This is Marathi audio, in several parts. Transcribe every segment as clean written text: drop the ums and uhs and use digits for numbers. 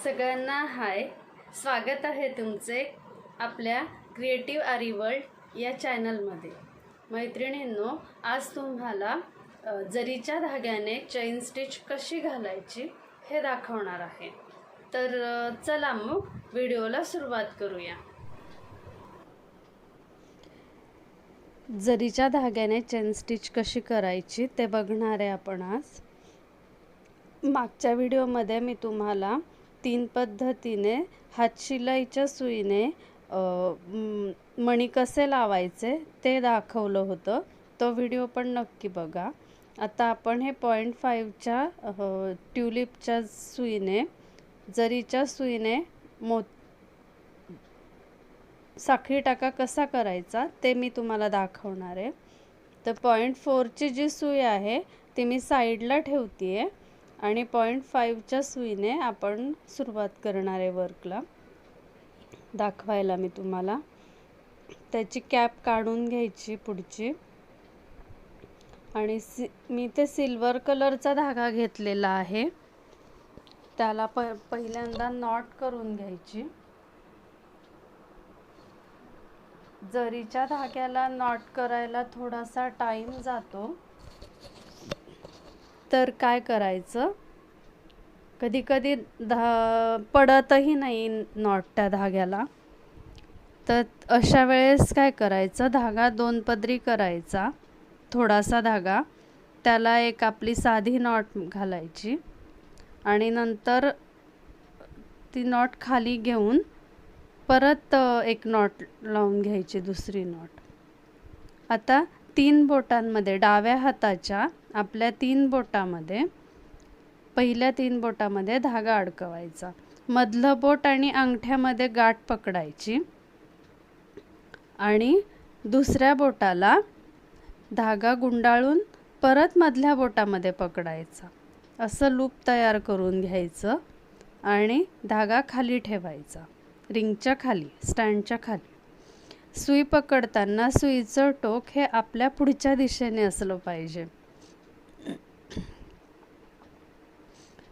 सगळ्यांना हाय, स्वागत आहे तुमचे आपल्या क्रिएटिव्ह आरी वर्ल्ड या चॅनलमध्ये। मैत्रिणींनो, आज तुम्हाला जरीच्या धाग्याने चेन स्टिच कशी घालायची हे दाखवणार आहे। तर चला मग व्हिडिओला सुरुवात करूया। जरीच्या धाग्याने चेन स्टिच कशी करायची ते बघणार आहे आपण आज। मागच्या व्हिडिओमध्ये मी तुम्हाला 3 पद्धतीने हातशिलाईच्या सुईने मणी कसे लावायचे ते दाखवलं होतं। तो व्हिडिओ पण नक्की बघा। आता आपण हे 0.5च्या ट्यूलिपच्या सुईने जरीच्या सुईने साखळी टाका कसा करायचा ते मी तुम्हाला दाखवणार आहे। तर 0.4ची जी सुई आहे ती मी साईडला ठेवतीये आणि 0.5च्या सुईने आपण सुरुवात करणार आहे वर्कला दाखवायला मी तुम्हाला। त्याची कॅप काढून घ्यायची पुढची आणि मी ते सिल्वर कलरचा धागा घेतलेला आहे, त्याला पहिल्यांदा नॉट करून घ्यायची। जरीच्या धाग्याला नॉट करायला थोडासा टाइम जातो, तर काय करायचं, कधी कधी पडतही नाही नॉट त्या धाग्याला। तर अशा वेळेस काय करायचं, धागा 2 पदरी करायचा, थोडासा धागा, त्याला एक आपली साधी नॉट घालायची आणि नंतर ती नॉट खाली घेऊन परत एक नॉट लावून घ्यायची, दुसरी नॉट। आता 3 बोटांमध्ये, डाव्या हाताच्या आपल्या 3 बोटामध्ये, पहिल्या 3 बोटामध्ये धागा अडकवायचा, मधलं बोट आणि अंगठ्यामध्ये गाठ पकडायची आणि दुसऱ्या बोटाला धागा गुंडाळून परत मधल्या बोटामध्ये पकडायचा। असं लूप तयार करून घ्यायचं आणि धागा खाली ठेवायचा, रिंगच्या खाली, स्टँडच्या खाली। सुई पकडताना सुईचं टोक हे आपल्या पुढच्या दिशेने असलं पाहिजे।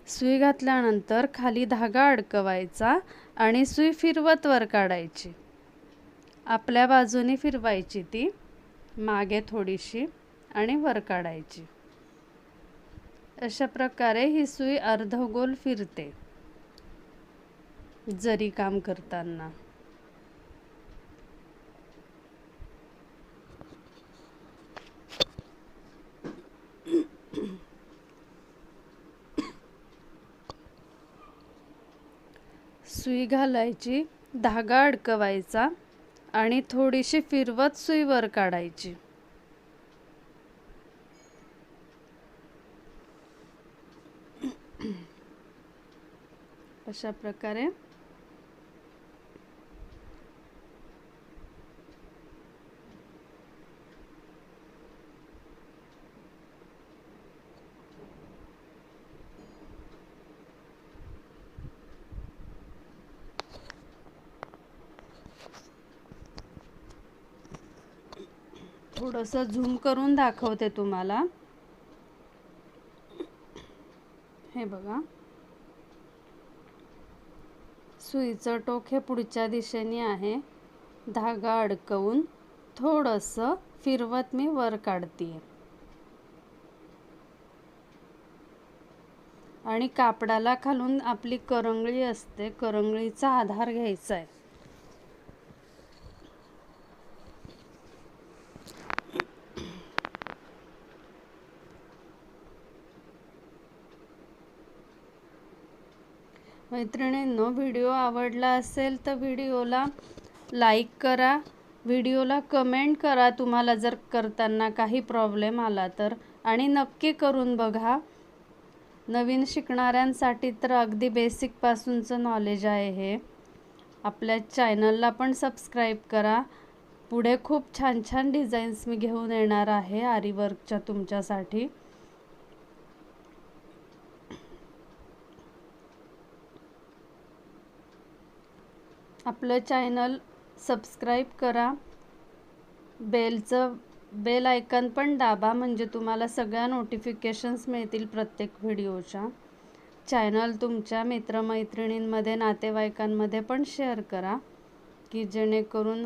सुई घातल्यानंतर खाली धागा अडकवायचा आणि सुई फिरवत वर काढायची, आपल्या बाजूने फिरवायची, ती मागे थोडीशी आणि वर काढायची। अशा प्रकारे ही सुई अर्धगोल फिरते जरी काम करताना। सुई घालायची, धागा अडकवायचा आणि थोडीशी फिरवत सुई वर काढायची। अशा प्रकारे थोडंसं झूम करून दाखवते तुम्हाला। हे बघा, सुईचं टोक हे पुढच्या दिशेने आहे, धागा अडकवून थोडंसं फिरवत मी वर काढतीये आणि कापडाला खालून आपली करंगळी असते, करंगळीचा आधार घ्यायचा आहे। मैत्रिणींनो, व्हिडिओ आवडला असेल तर व्हिडिओला लाईक करा, व्हिडिओला कमेंट करा तुम्हाला जर करताना काही प्रॉब्लेम आला तर, आणि नक्की करून बघा। नवीन शिकणाऱ्यांसाठी तर अगदी बेसिकपासूनचं नॉलेज आहे हे। आपल्या चॅनलला पण सबस्क्राईब करा, पुढे खूप छान छान डिझाईन्स मी घेऊन येणार आहे आरी वर्कच्या तुमच्यासाठी। आपलं चॅनल सबस्क्राईब करा, बेल आयकॉन पण दाबा, म्हणजे तुम्हाला सगळ्या नोटिफिकेशन्स मिळतील प्रत्येक व्हिडिओच्या। चॅनल तुमच्या मित्रमैत्रिणींमध्ये नातेवाईकांमध्ये पण शेअर करा की जेणेकरून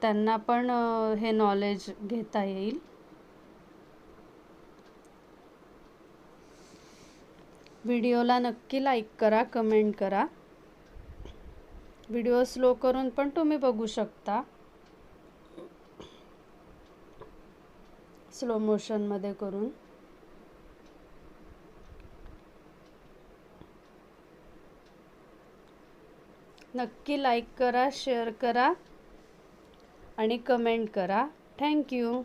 त्यांना पण हे नॉलेज घेता येईल. व्हिडिओला नक्की लाईक करा, कमेंट करा. व्हिडिओ स्लो करून पण तुम्ही बघू शकता, स्लो मोशनमध्ये करून. नक्की लाईक करा, शेअर करा आणि कमेंट करा. थँक्यू.